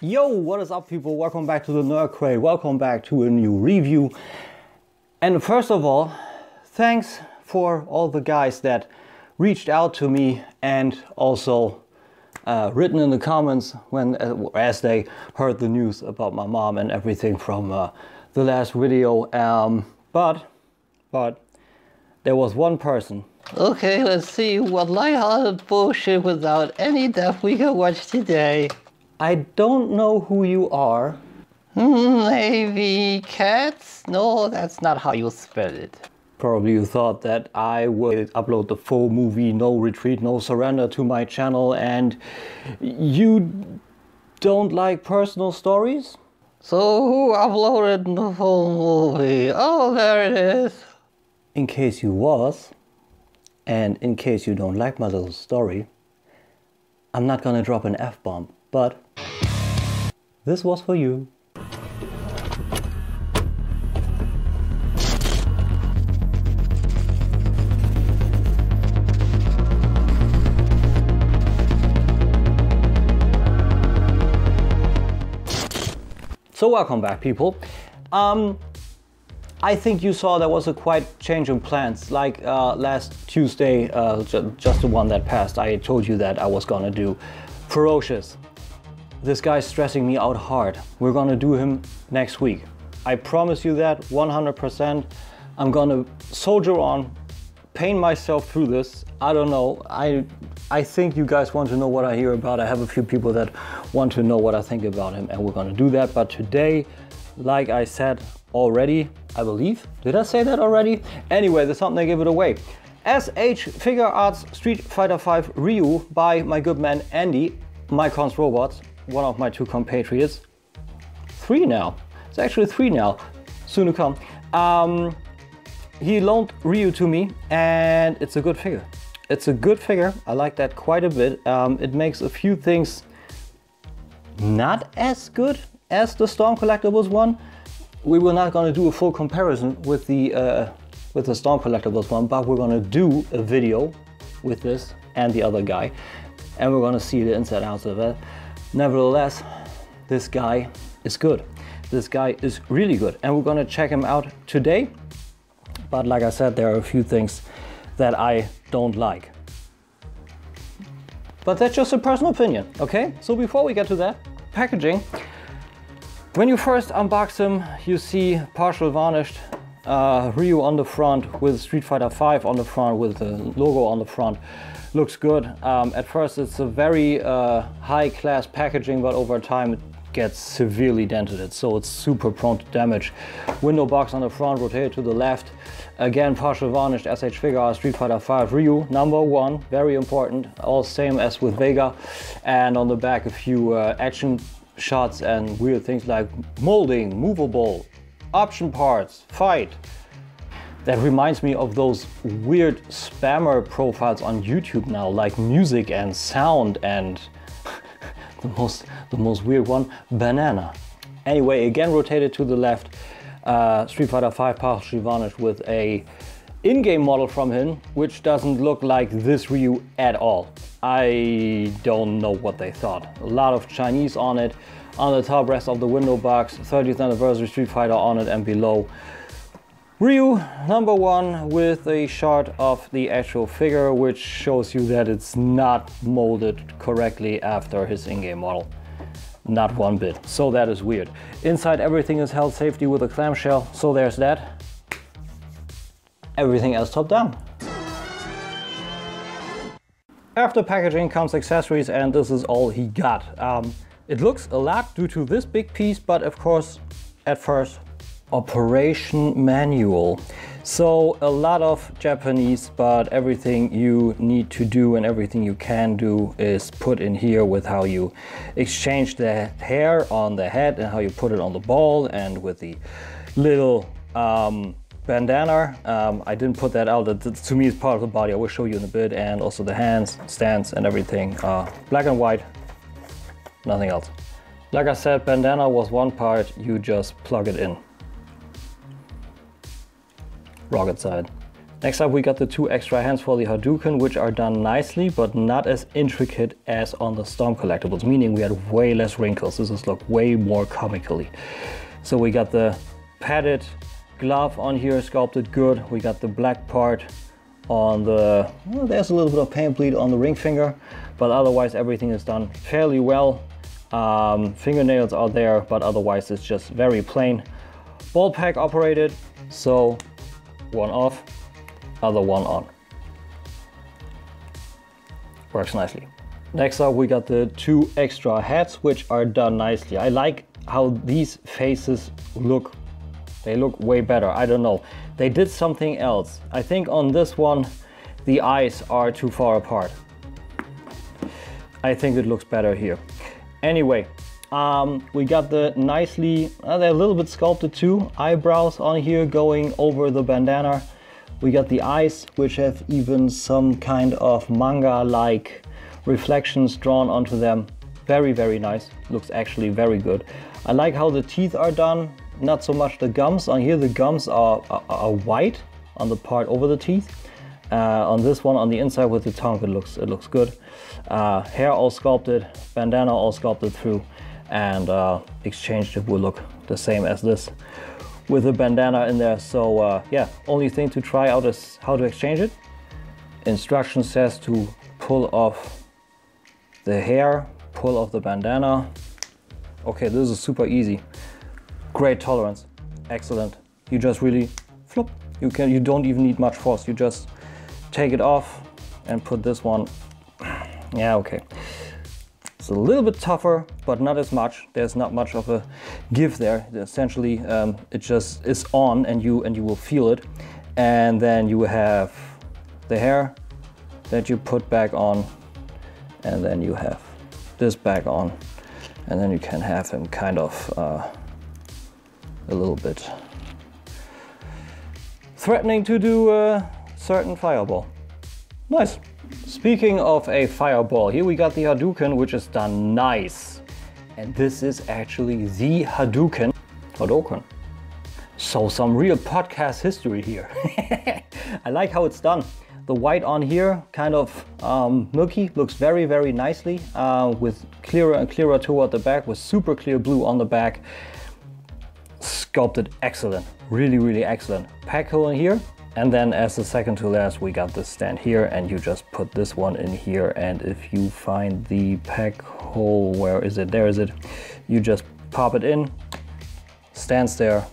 Yo, what is up people? Welcome back to the Nerd Crate. Welcome back to a new review. And first of all, thanks for all the guys that reached out to me and also written in the comments when as they heard the news about my mom and everything from the last video. But there was one person. Okay, let's see what lighthearted bullshit without any depth we can watch today. I don't know who you are. Maybe cats? No, that's not how you spell it. Probably you thought that I would upload the full movie No Retreat, No Surrender to my channel, and you don't like personal stories? So who uploaded the full movie? Oh, there it is. In case you was, and in case you don't like my little story, I'm not gonna drop an F-bomb, but this was for you. So welcome back people. I think you saw there was a quite change in plans. Like last Tuesday, just the one that passed, I told you that I was gonna do Ferocious. This guy's stressing me out hard. We're gonna do him next week. I promise you that 100%. I'm gonna soldier on, pain myself through this. I don't know. I think you guys want to know what I hear about. I have a few people that want to know what I think about him, and we're gonna do that. But today, like I said already, I believe. Did I say that already? Anyway, there's something I give it away. SH Figurarts Street Fighter V Ryu by my good man Andy, Mycons Robots, one of my two compatriots. 3 now. It's actually 3 now. Soon to come. He loaned Ryu to me, and it's a good figure. It's a good figure. I like that quite a bit. It makes a few things not as good as the Storm Collectibles one. We were not going to do a full comparison with the Storm Collectibles one, but we're going to do a video with this and the other guy, and we're going to see the inside outs of it. Nevertheless, this guy is good. This guy is really good, and we're going to check him out today. But like I said, there are a few things that I don't like. But that's just a personal opinion, okay? So before we get to that, packaging. When you first unbox him, you see partial varnished Ryu on the front with Street Fighter V on the front with the logo on the front. Looks good. At first it's a very high class packaging, but over time it gets severely dented, so it's super prone to damage. Window box on the front, rotated to the left. Again, partial varnished SH Figurarts Street Fighter V Ryu, #1, very important, all same as with Vega. And on the back a few action shots and weird things like molding, movable, option parts, fight. That reminds me of those weird spammer profiles on YouTube now, like music and sound and the most weird one, banana. Anyway, again rotated to the left, Street Fighter V partially varnished with a in-game model from him, which doesn't look like this Ryu at all. I don't know what they thought. A lot of Chinese on it. On the top rest of the window box, 30th anniversary Street Fighter on it, and below Ryu #1 with a shot of the actual figure, which shows you that it's not molded correctly after his in-game model. Not one bit. So that is weird. Inside everything is held safety with a clamshell, so there's that. Everything else top down. After packaging comes accessories, and this is all he got. It looks a lot due to this big piece, but of course, at first, operation manual. So a lot of Japanese, but everything you need to do and everything you can do is put in here, with how you exchange the hair on the head and how you put it on the ball, and with the little bandana. I didn't put that out. To me, it's part of the body. I will show you in a bit. And also the hands, stance, and everything. Black and white, nothing else. Like I said, bandana was one part. You just plug it in. Rocket side. Next up, we got the 2 extra hands for the Hadouken, which are done nicely, but not as intricate as on the Storm Collectibles, meaning we had way less wrinkles. This is look way more comically. So we got the padded glove on here, sculpted good. We got the black part on the, well, there's a little bit of paint bleed on the ring finger, but otherwise everything is done fairly well. Fingernails are there, but otherwise it's just very plain. Ball pack operated, so one off, other one on. Works nicely. Next up, we got the 2 extra hats, which are done nicely. I like how these faces look. They look way better. I don't know. They did something else. I think on this one, the eyes are too far apart. I think it looks better here. Anyway, we got the nicely, they're a little bit sculpted too, eyebrows on here going over the bandana. We got the eyes, which have even some kind of manga-like reflections drawn onto them. Very, very nice. Looks actually very good. I like how the teeth are done. Not so much the gums. On here, the gums are white on the part over the teeth. On this one, on the inside with the tongue, it looks good. Hair all sculpted, bandana all sculpted through, and exchanged it will look the same as this with the bandana in there. So yeah, only thing to try out is how to exchange it. Instruction says to pull off the hair, pull off the bandana. Okay, this is super easy. Great tolerance, excellent. You just really flip. You don't even need much force. You just take it off and put this one. Yeah, okay. It's a little bit tougher, but not as much. There's not much of a give there. Essentially, it just is on, and you will feel it. And then you have the hair that you put back on, and then you have this back on, and then you can have him kind of a little bit threatening to do a certain fireball. Nice. Speaking of a fireball, here we got the Hadouken, which is done nice. And this is actually the Hadouken. So some real podcast history here. I like how it's done. The white on here, kind of milky, looks very, very nicely, with clearer and clearer toward the back, with super clear blue on the back. Sculpted excellent, really, really excellent. Pack hole in here. And then as the second to last, we got this stand here, and you just put this one in here. And if you find the pack hole, where is it? There is it. You just pop it in, stands there,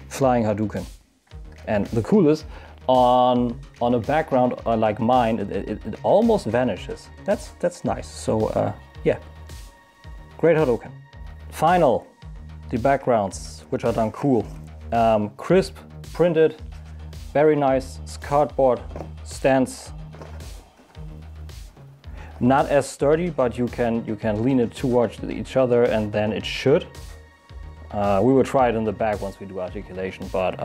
flying Hadouken. And the coolest, on a background like mine, it almost vanishes. That's nice. So yeah, great Hadouken. Final, the backgrounds, which are done cool. Crisp, printed, very nice. Cardboard stands. Not as sturdy, but you can lean it towards each other, and then it should. We will try it in the back once we do articulation, but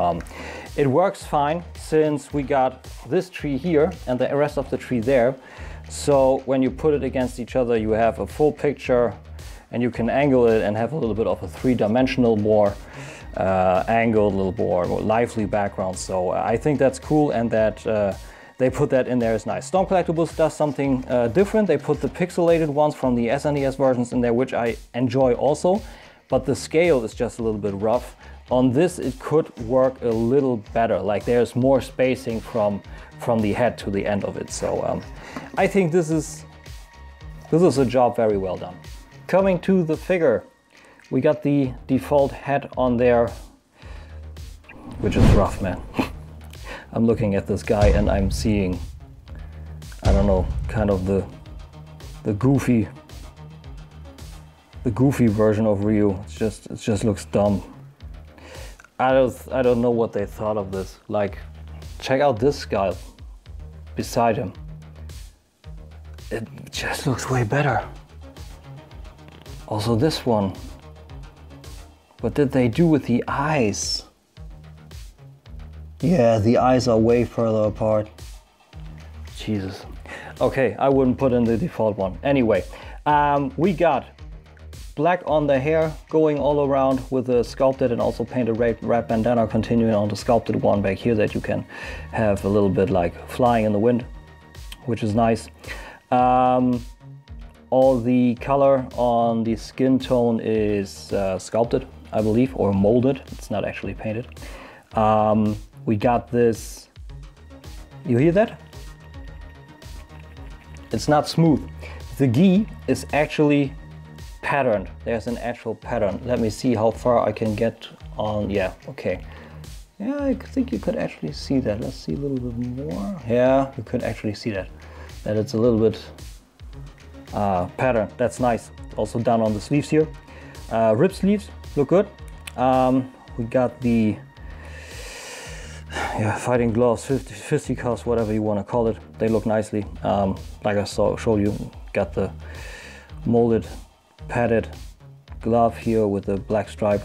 it works fine since we got this tree here and the rest of the tree there. So when you put it against each other, you have a full picture, and you can angle it and have a little bit of a three-dimensional, more angled, a little more lively background. So I think that's cool, and that they put that in there is nice. Storm Collectibles does something different. They put the pixelated ones from the SNES versions in there, which I enjoy also, but the scale is just a little bit rough. On this, it could work a little better. Like there's more spacing from the head to the end of it. So I think this is a job very well done. Coming to the figure, we got the default head on there, which is rough, man. I'm looking at this guy and I'm seeing, I don't know, kind of the goofy version of Ryu. It just looks dumb. I don't know what they thought of this. Like, check out this guy beside him. It just looks way better. Also this one. What did they do with the eyes? Yeah, the eyes are way further apart. Jesus. Okay, I wouldn't put in the default one. Anyway, we got black on the hair going all around with a sculpted and also painted red bandana continuing on the sculpted one back here that you can have a little bit like flying in the wind, which is nice. All the color on the skin tone is sculpted, I believe, or molded. It's not actually painted. We got this, you hear that? It's not smooth. The gi is actually patterned. There's an actual pattern. Let me see how far I can get on. Yeah, okay. Yeah, I think you could actually see that. Let's see a little bit more. Yeah, you could actually see that. That it's a little bit pattern. That's nice. Also down on the sleeves here. Rib sleeves look good. We got the fighting gloves, fisticuffs, whatever you want to call it. They look nicely. Like I showed you, got the molded, padded glove here with the black stripe.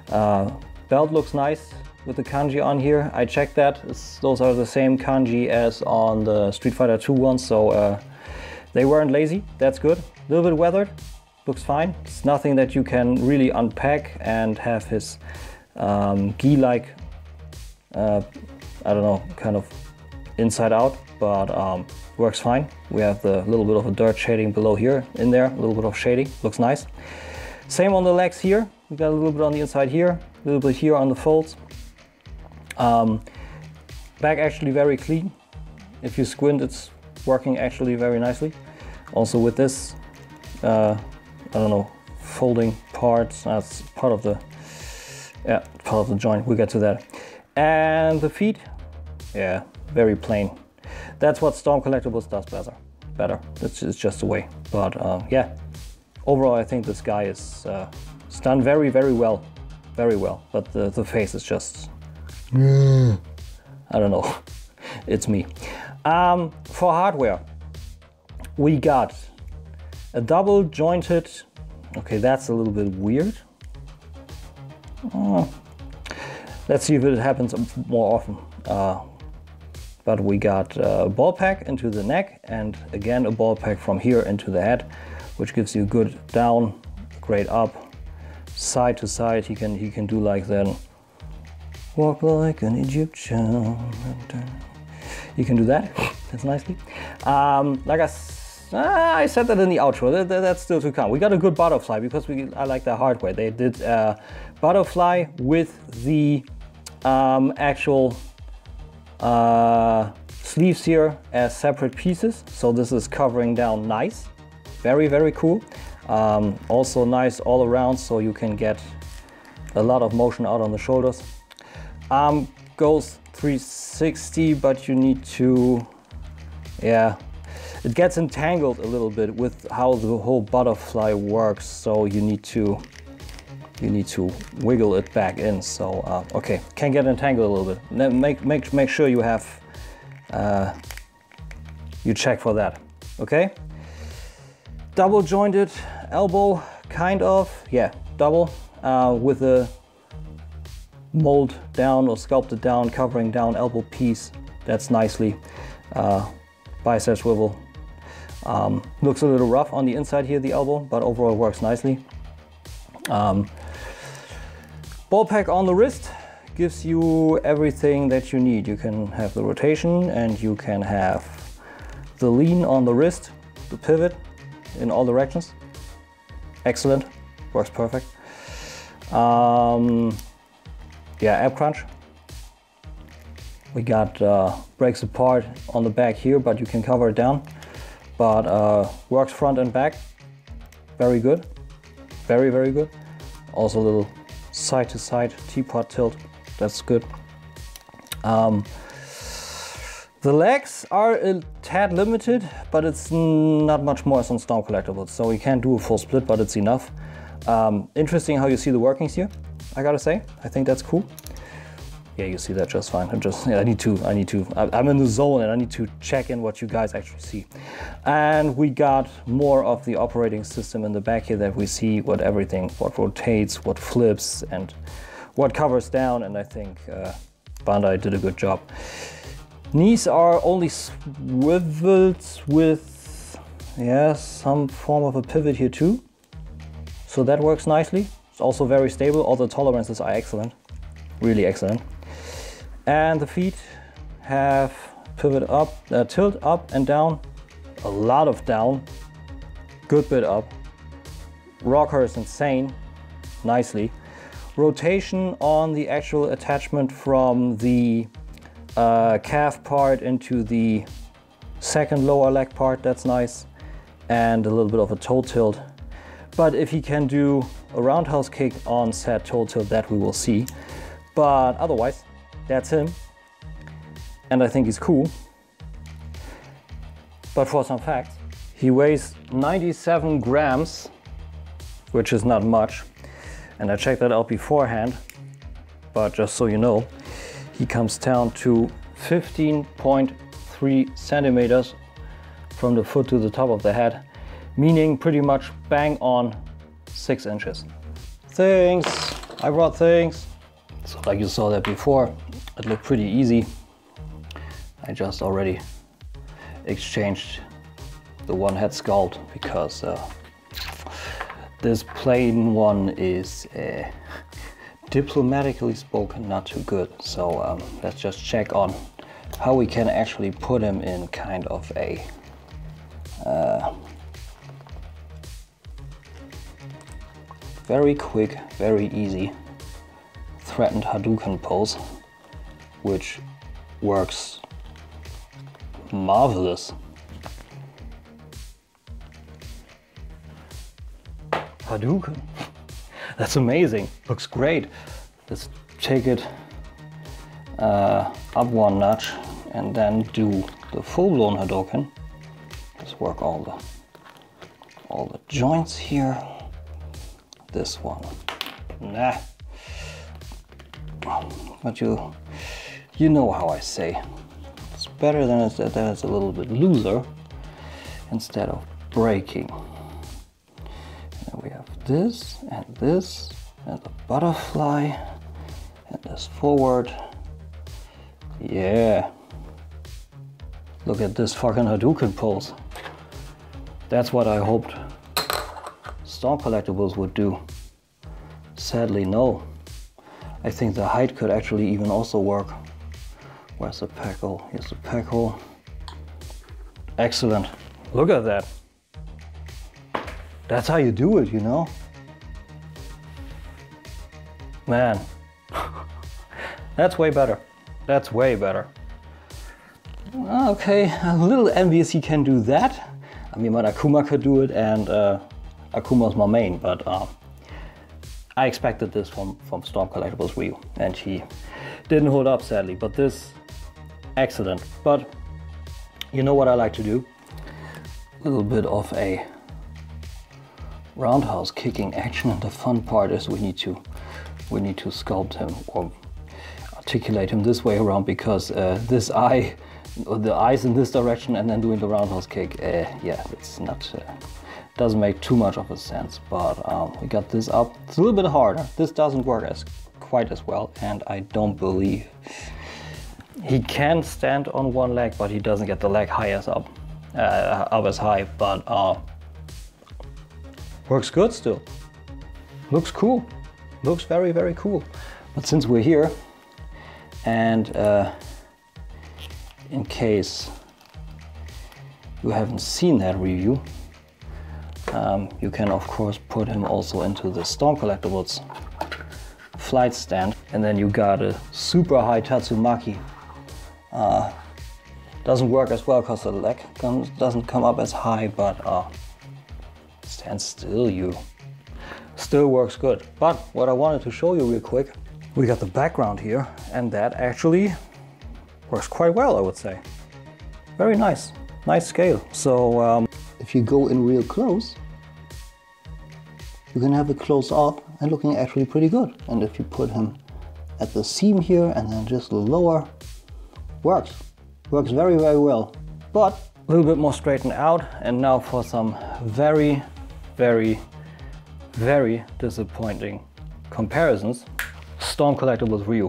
Belt looks nice with the kanji on here. I checked that. Those are the same kanji as on the Street Fighter 2 one, so they weren't lazy. That's good. A little bit weathered. Looks fine. It's nothing that you can really unpack and have his gi-like, I don't know, kind of inside out, but works fine. We have the little bit of a dirt shading below here, in there, a little bit of shading. Looks nice. Same on the legs here. We got a little bit on the inside here, a little bit here on the folds. Back actually very clean. If you squint, it's working actually very nicely. Also with this, I don't know, folding parts, that's part of the, part of the joint. We'll get to that. And the feet, yeah, very plain. That's what Storm Collectibles does better. It's just the way. But yeah, overall I think this guy is it's done very, very well. Very well. But the face is just, I don't know. It's me. For hardware, we got a double jointed, okay, that's a little bit weird. Let's see if it happens more often. But we got a ball pack into the neck and again a ball pack from here into the head, which gives you good down, great up, side to side. He can do like then, walk like an Egyptian. You can do that. That's nicely. Like I said that in the outro. That's still to come. We got a good butterfly because I like the hardware. They did butterfly with the actual sleeves here as separate pieces. So this is covering down nice. Very, very cool. Also nice all around, so you can get a lot of motion out on the shoulders. Goes 360, but you need to, yeah, it gets entangled a little bit with how the whole butterfly works. So you need to wiggle it back in. So okay, can get entangled a little bit. Then make sure you have you check for that. Okay. Double jointed elbow, kind of, yeah, double with a mold down or sculpted down, covering down elbow piece. That's nicely. Bicep swivel. Looks a little rough on the inside here, the elbow, but overall works nicely. Ball pack on the wrist gives you everything that you need. You can have the rotation and you can have the lean on the wrist, the pivot in all directions. Excellent, works perfect. Yeah, ab crunch. We got breaks apart on the back here, but you can cover it down. But works front and back. Very good. Very, very good. Also a little side to side teapot tilt. That's good. The legs are a tad limited, but it's not much more as on Storm Collectibles. So you can't do a full split, but it's enough. Interesting how you see the workings here, I gotta say. I think that's cool. Yeah, you see that just fine. I'm in the zone and I need to check in what you guys actually see. And we got more of the operating system in the back here that we see what rotates, what flips, and what covers down. And I think Bandai did a good job. Knees are only swiveled with, yeah, some form of a pivot here too. So that works nicely. It's also very stable. All the tolerances are excellent, really excellent. And the feet have pivot up, tilt up and down, a lot of down, good bit up. Rocker is insane, nicely. Rotation on the actual attachment from the calf part into the second lower leg part, that's nice. And a little bit of a toe tilt. But if he can do a roundhouse kick on said toe tilt, that we will see. But otherwise, that's him. And I think he's cool. But for some facts, he weighs 97 grams, which is not much. And I checked that out beforehand, but just so you know, he comes down to 15.3 centimeters from the foot to the top of the head, meaning pretty much bang on 6 inches. Things, I brought things. So like you saw that before, it looked pretty easy. I just already exchanged the one head sculpt because this plain one is diplomatically spoken not too good. So let's just check on how we can actually put him in kind of a very quick, very easy threatened Hadouken pose, which works marvelous. Hadouken, that's amazing, looks great. Let's take it up one notch and then do the full-blown Hadouken. Let's work all the joints here. This one, nah. But you know how I say. It's better than that it's a little bit looser instead of breaking. And we have this and the butterfly and this forward. Yeah. Look at this fucking Hadouken pose. That's what I hoped Storm Collectibles would do. Sadly, no. I think the height could actually even also work. Where's the pec hole? Here's the pec hole. Excellent. Look at that. That's how you do it, you know? Man. That's way better. That's way better. Okay, a little envious he can do that. I mean, but Akuma could do it, and Akuma's my main, but I expected this from Storm Collectibles Ryu, and he didn't hold up, sadly. But this, excellent. But you know what I like to do? A little bit of a roundhouse kicking action, and the fun part is we need to sculpt him or articulate him this way around, because this eye, the eyes in this direction, and then doing the roundhouse kick, yeah, it's not. Doesn't make too much of a sense, but we got this up. It's a little bit harder. This doesn't work quite as well, and I don't believe he can stand on one leg, but he doesn't get the leg up as high. But works good still. Looks cool. Looks very, very cool. But since we're here, and in case you haven't seen that review, you can of course put him also into the Storm Collectibles flight stand, and then you got a super high Tatsumaki. Doesn't work as well because the leg doesn't come up as high, but stand still, you still works good. But what I wanted to show you real quick, we got the background here, and that actually works quite well, I would say. Very nice, nice scale. So if you go in real close, you can have it close up and looking actually pretty good. And if you put him at the seam here and then just lower, works very, very well. But a little bit more straightened out. And now for some very, very, very disappointing comparisons. Storm Collectibles Ryu.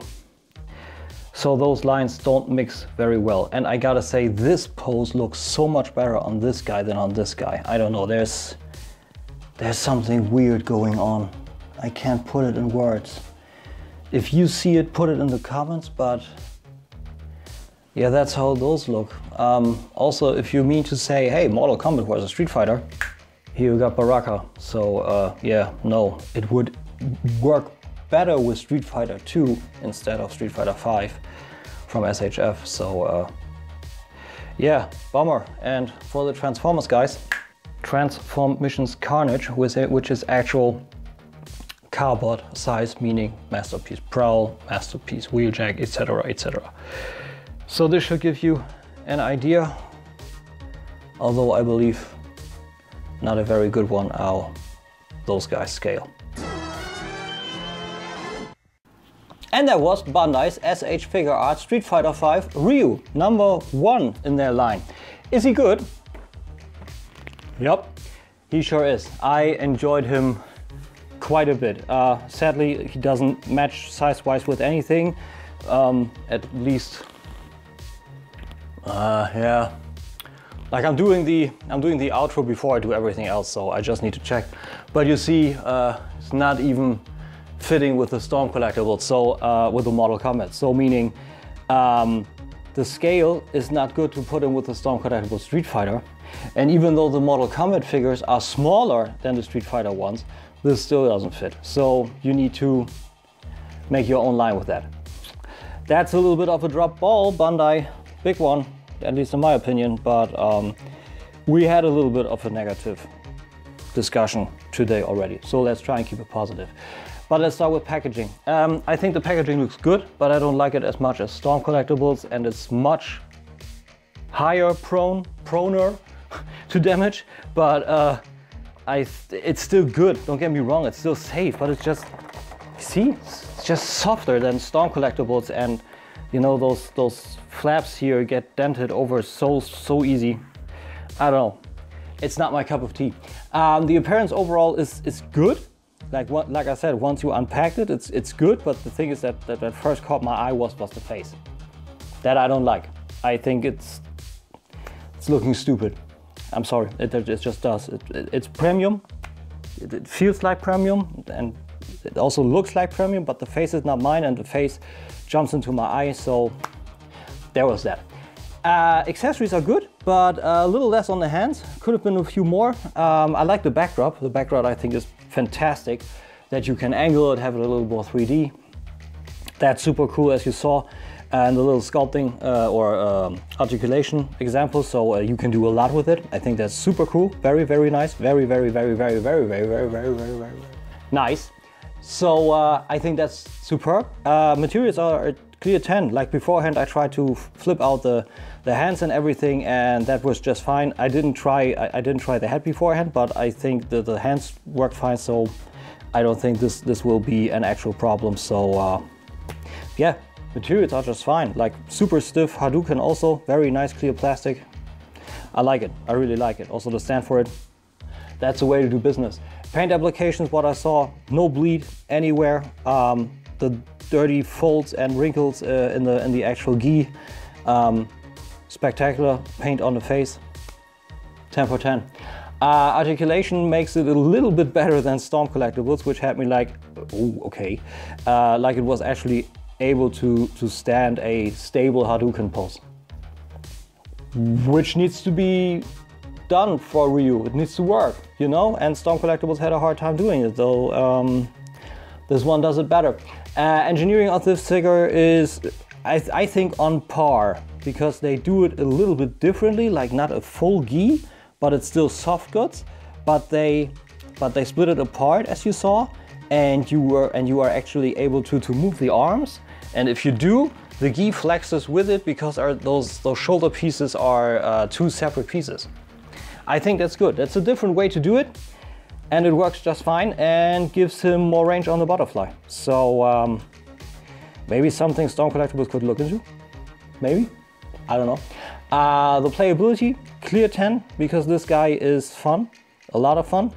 So those lines don't mix very well. And I gotta say, this pose looks so much better on this guy than on this guy. I don't know, there's there's something weird going on. I can't put it in words. If you see it, put it in the comments, but yeah, that's how those look. Also, if you mean to say, hey, Mortal Kombat was a Street Fighter, here you got Baraka. So yeah, no, it would work better with Street Fighter 2 instead of Street Fighter 5 from SHF. So yeah, bummer. And for the Transformers guys, Transform Missions Carnage, which is actual cardboard size, meaning Masterpiece Prowl, Masterpiece Wheeljack, etc, etc. So this should give you an idea, although I believe not a very good one how those guys scale. And that was Bandai's SH Figurarts Street Fighter V Ryu, #1 in their line. Is he good? Yep, he sure is. I enjoyed him quite a bit. Sadly, he doesn't match size-wise with anything, at least. Yeah. Like I'm doing the outro before I do everything else, so I just need to check. But you see, it's not even fitting with the Storm Collectibles, so with the Mortal Kombat. So meaning, the scale is not good to put in with the Storm Collectibles Street Fighter. And even though the Mortal Kombat figures are smaller than the Street Fighter ones, this still doesn't fit. So you need to make your own line with that. That's a little bit of a drop ball, Bandai. Big one, at least in my opinion, but we had a little bit of a negative discussion today already, so let's try and keep it positive. But let's start with packaging. I think the packaging looks good, but I don't like it as much as Storm Collectibles, and it's much higher proner to damage, but it's still good, don't get me wrong, it's still safe, but it's just, see, it's just softer than Storm Collectibles, and you know, those flaps here get dented over so easy. I don't know. It's not my cup of tea. The appearance overall is good. Like I said, once you unpacked it, it's good. But the thing is that first caught my eye was the face. That I don't like. I think it's looking stupid. I'm sorry. It just does. It's premium. It feels like premium, and it also looks like premium. But the face is not mine, and the face jumps into my eye, so there was that. Accessories are good, but a little less on the hands. Could have been a few more. I like the backdrop. The backdrop I think is fantastic, that you can angle it, have it a little more 3D. That's super cool, as you saw, and the little sculpting or articulation example, so you can do a lot with it. I think that's super cool. Very, very nice. Very, very, very, very, very, very, very, very, very, very nice. So I think that's superb. Materials are a clear 10. Like beforehand, I tried to flip out the hands and everything, and that was just fine. I didn't try the head beforehand, but I think that the hands worked fine. So I don't think this will be an actual problem. So yeah, materials are just fine. Like super stiff Hadouken, also very nice clear plastic. I like it. I really like it. Also the stand for it. That's a way to do business. Paint applications, what I saw, no bleed anywhere. The dirty folds and wrinkles in the actual gi, spectacular. Paint on the face, 10 for 10. Articulation makes it a little bit better than Storm Collectibles, which had me like, ooh, okay. Like it was actually able to stand a stable Hadouken pose, which needs to be done for Ryu. It needs to work, you know, and Storm Collectibles had a hard time doing it, though this one does it better. Engineering of this figure is, I think, on par, because they do it a little bit differently, like not a full gi, but it's still soft goods, but they split it apart, as you saw, and you are actually able to move the arms, and if you do, the gi flexes with it, because those shoulder pieces are two separate pieces. I think that's good. That's a different way to do it, and it works just fine and gives him more range on the butterfly. So maybe something Storm Collectibles could look into. Maybe, I don't know. The playability, clear 10, because this guy is fun, a lot of fun,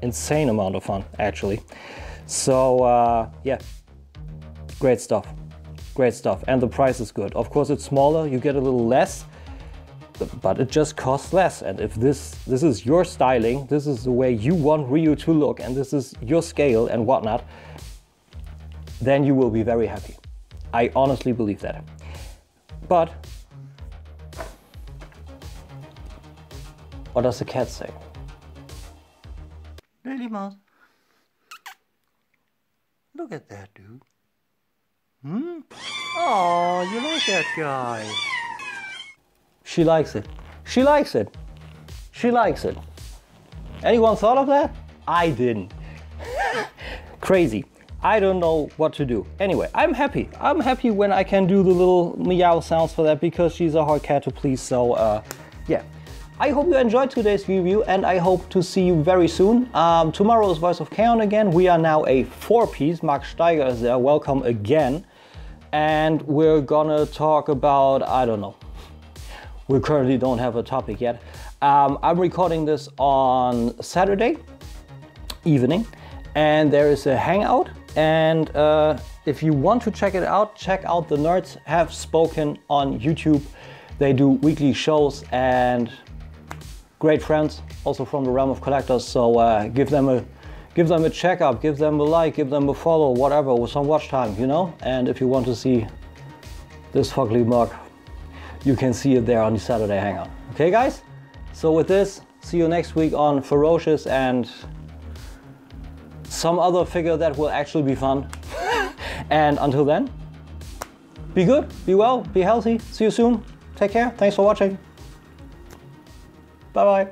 insane amount of fun actually. So yeah, great stuff, and the price is good. Of course it's smaller, you get a little less, but it just costs less. And if this is your styling, this is the way you want Ryu to look, and this is your scale and whatnot, then you will be very happy. I honestly believe that. But what does the cat say? Lily Mouse. Look at that dude. Oh, you like that guy. She likes it. She likes it. She likes it. Anyone thought of that? I didn't. Crazy. I don't know what to do. Anyway, I'm happy. I'm happy when I can do the little meow sounds for that, because she's a hard cat to please. So yeah. I hope you enjoyed today's review, and I hope to see you very soon. Tomorrow is Voice of Chaos again. We are now a 4-piece. Mark Steiger is there. Welcome again. And we're gonna talk about, I don't know. We currently don't have a topic yet. I'm recording this on Saturday evening, and there is a hangout. And if you want to check it out, check out The Nerds Have Spoken on YouTube. They do weekly shows and great friends, also from the realm of collectors. So give them a check up, give them a like, give them a follow, whatever, with some watch time, you know. And if you want to see this fugly mug, you can see it there on the Saturday hangout. Okay, guys? So with this, see you next week on Ferocious and some other figure that will actually be fun. And until then, be good, be well, be healthy. See you soon. Take care. Thanks for watching. Bye-bye.